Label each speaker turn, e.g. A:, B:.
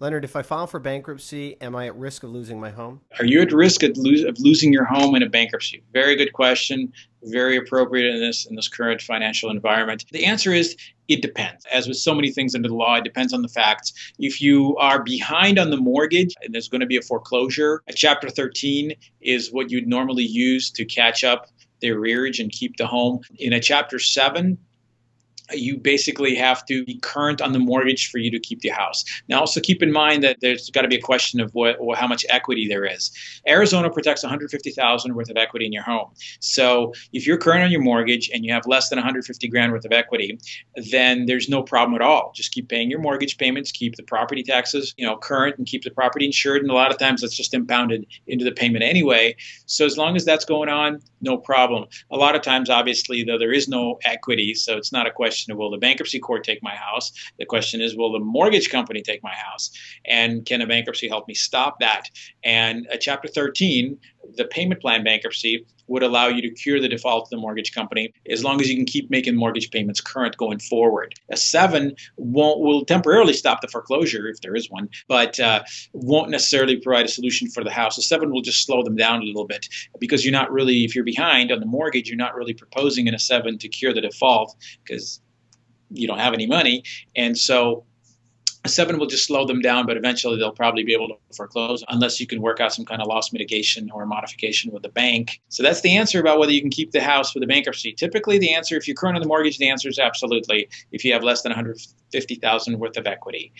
A: Leonard, if I file for bankruptcy, am I at risk of losing my home?
B: Are you at risk of losing your home in a bankruptcy? Very good question. Very appropriate in this current financial environment. The answer is it depends. As with so many things under the law, it depends on the facts. If you are behind on the mortgage and there's going to be a foreclosure, a Chapter 13 is what you'd normally use to catch up the arrearage and keep the home. In a Chapter 7, you basically have to be current on the mortgage for you to keep the house. Now, also keep in mind that there's got to be a question of how much equity there is. Arizona protects $150,000 worth of equity in your home. So if you're current on your mortgage and you have less than 150 grand worth of equity, then there's no problem at all. Just keep paying your mortgage payments, keep the property taxes, current, and keep the property insured. And a lot of times that's just impounded into the payment anyway. So as long as that's going on, no problem. A lot of times, obviously, though, there is no equity, so it's not a question of will the bankruptcy court take my house. The question is, will the mortgage company take my house? And can a bankruptcy help me stop that? And a Chapter 13, the payment plan bankruptcy, would allow you to cure the default of the mortgage company as long as you can keep making mortgage payments current going forward. A 7 will temporarily stop the foreclosure if there is one, but won't necessarily provide a solution for the house. A 7 will just slow them down a little bit because you're not really, if you're behind on the mortgage, you're not really proposing in a 7 to cure the default because you don't have any money. And so a 7 will just slow them down, but eventually they'll probably be able to foreclose unless you can work out some kind of loss mitigation or modification with the bank. So that's the answer about whether you can keep the house with a bankruptcy. Typically, the answer, if you're current on the mortgage, the answer is absolutely if you have less than 150,000 worth of equity.